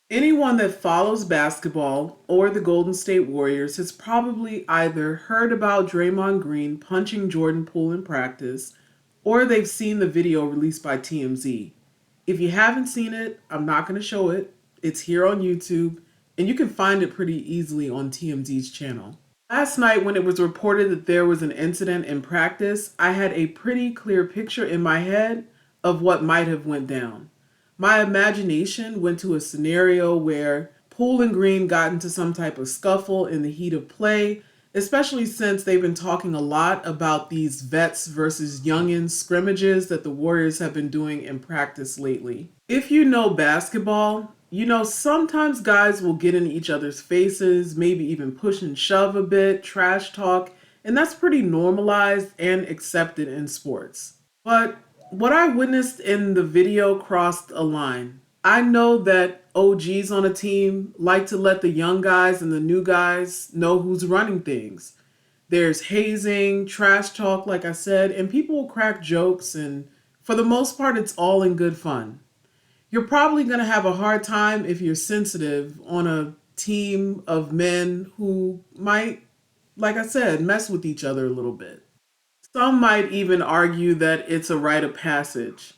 Anyone that follows basketball or the Golden State Warriors has probably either heard about Draymond Green punching Jordan Poole in practice or they've seen the video released by TMZ. If you haven't seen it, I'm not going to show it. It's here on YouTube, and you can find it pretty easily on TMZ's channel. Last night, when it was reported that there was an incident in practice, I had a pretty clear picture in my head of what might have went down. My imagination went to a scenario where Poole and Green got into some type of scuffle in the heat of play, especially since they've been talking a lot about these vets versus youngins scrimmages that the Warriors have been doing in practice lately. If you know basketball, you know sometimes guys will get in each other's faces, maybe even push and shove a bit, trash talk, and that's pretty normalized and accepted in sports. But what I witnessed in the video crossed a line. I know that OGs on a team like to let the young guys and the new guys know who's running things. There's hazing, trash talk, like I said, and people will crack jokes, and for the most part, it's all in good fun. You're probably going to have a hard time if you're sensitive on a team of men who might, like I said, mess with each other a little bit. Some might even argue that it's a rite of passage.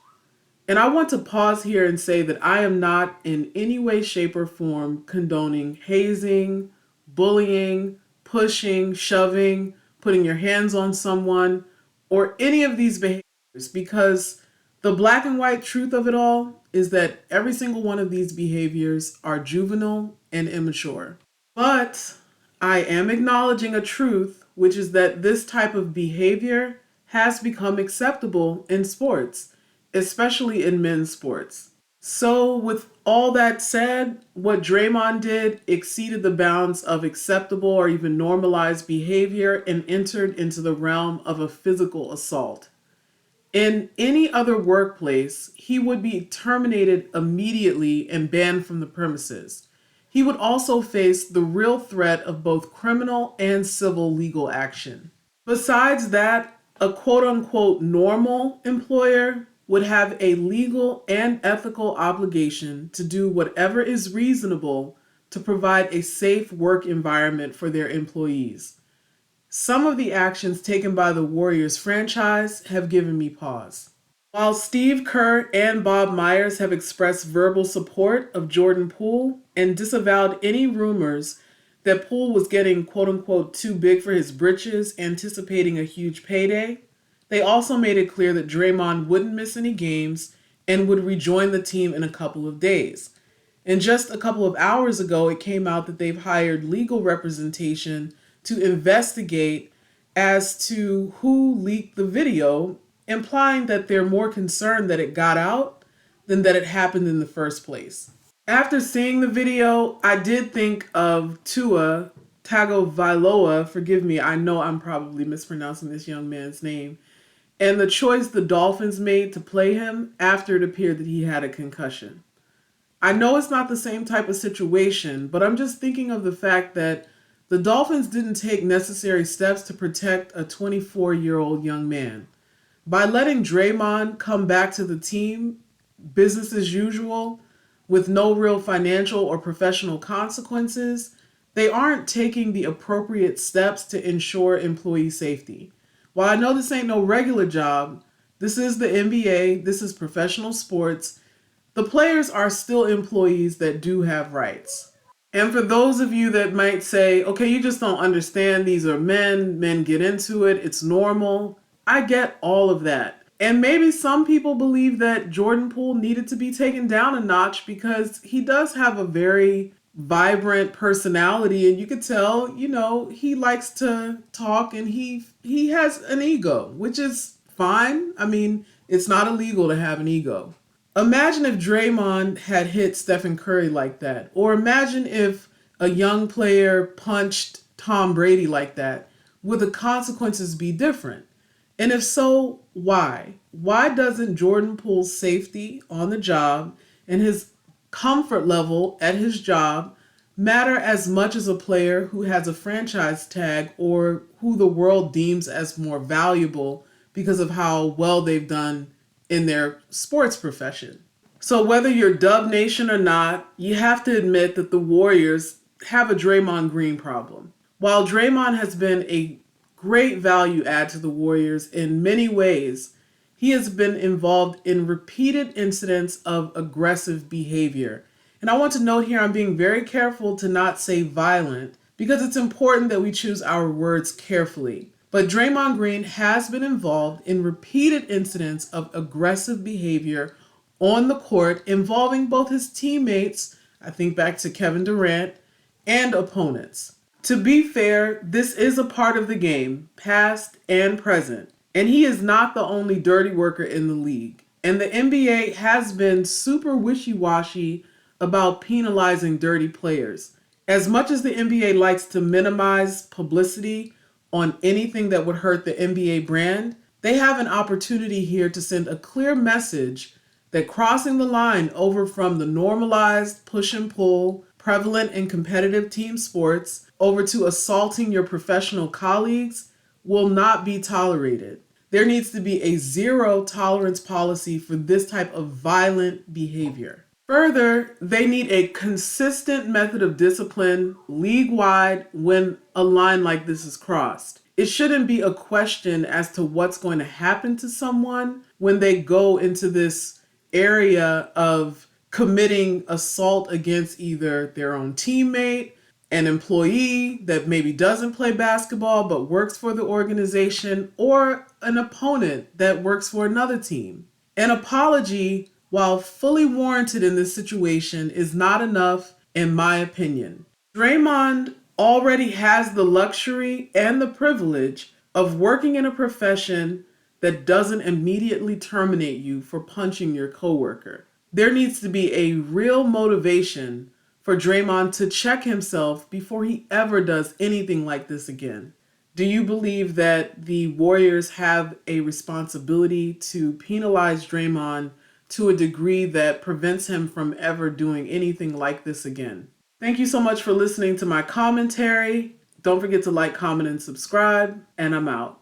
And I want to pause here and say that I am not in any way, shape, or form condoning hazing, bullying, pushing, shoving, putting your hands on someone, or any of these behaviors because the black and white truth of it all is that every single one of these behaviors are juvenile and immature. But I am acknowledging a truth, which is that this type of behavior has become acceptable in sports, especially in men's sports. So, with all that said, what Draymond did exceeded the bounds of acceptable or even normalized behavior and entered into the realm of a physical assault. In any other workplace, he would be terminated immediately and banned from the premises. He would also face the real threat of both criminal and civil legal action. Besides that, a quote unquote normal employer would have a legal and ethical obligation to do whatever is reasonable to provide a safe work environment for their employees. Some of the actions taken by the Warriors franchise have given me pause. While Steve Kerr and Bob Myers have expressed verbal support of Jordan Poole and disavowed any rumors that Poole was getting quote unquote too big for his britches, anticipating a huge payday, they also made it clear that Draymond wouldn't miss any games and would rejoin the team in a couple of days. And just a couple of hours ago, it came out that they've hired legal representation to investigate as to who leaked the video, implying that they're more concerned that it got out than that it happened in the first place. After seeing the video, I did think of Tua Tagovailoa. Forgive me, I know I'm probably mispronouncing this young man's name. And the choice the Dolphins made to play him after it appeared that he had a concussion. I know it's not the same type of situation, but I'm just thinking of the fact that the Dolphins didn't take necessary steps to protect a 24-year-old young man. By letting Draymond come back to the team, business as usual, with no real financial or professional consequences, they aren't taking the appropriate steps to ensure employee safety. While I know this ain't no regular job, this is the NBA, this is professional sports, the players are still employees that do have rights. And for those of you that might say, okay, you just don't understand, these are men get into it, it's normal. I get all of that. And maybe some people believe that Jordan Poole needed to be taken down a notch because he does have a very vibrant personality and you could tell, he likes to talk and he has an ego, which is fine. I mean, it's not illegal to have an ego. Imagine if Draymond had hit Stephen Curry like that. Or imagine if a young player punched Tom Brady like that. Would the consequences be different? And if so, why? Why doesn't Jordan Poole's safety on the job and his comfort level at his job matter as much as a player who has a franchise tag or who the world deems as more valuable because of how well they've done in their sports profession? So whether you're Dub Nation or not, you have to admit that the Warriors have a Draymond Green problem. While Draymond has been a great value add to the Warriors in many ways, he has been involved in repeated incidents of aggressive behavior. And I want to note here I'm being very careful to not say violent because it's important that we choose our words carefully. But Draymond Green has been involved in repeated incidents of aggressive behavior on the court involving both his teammates, I think back to Kevin Durant, and opponents. To be fair, this is a part of the game, past and present, and he is not the only dirty worker in the league. And the NBA has been super wishy washy about penalizing dirty players. As much as the NBA likes to minimize publicity on anything that would hurt the NBA brand, they have an opportunity here to send a clear message that crossing the line over from the normalized push and pull prevalent in competitive team sports over to assaulting your professional colleagues will not be tolerated. There needs to be a zero tolerance policy for this type of violent behavior. Further, they need a consistent method of discipline league wide when a line like this is crossed. It shouldn't be a question as to what's going to happen to someone when they go into this area of committing assault against either their own teammate, an employee that maybe doesn't play basketball but works for the organization, or an opponent that works for another team. An apology, while fully warranted in this situation, is not enough, in my opinion. Draymond already has the luxury and the privilege of working in a profession that doesn't immediately terminate you for punching your coworker. There needs to be a real motivation for Draymond to check himself before he ever does anything like this again. Do you believe that the Warriors have a responsibility to penalize Draymond to a degree that prevents him from ever doing anything like this again? Thank you so much for listening to my commentary. Don't forget to like, comment, and subscribe, and I'm out.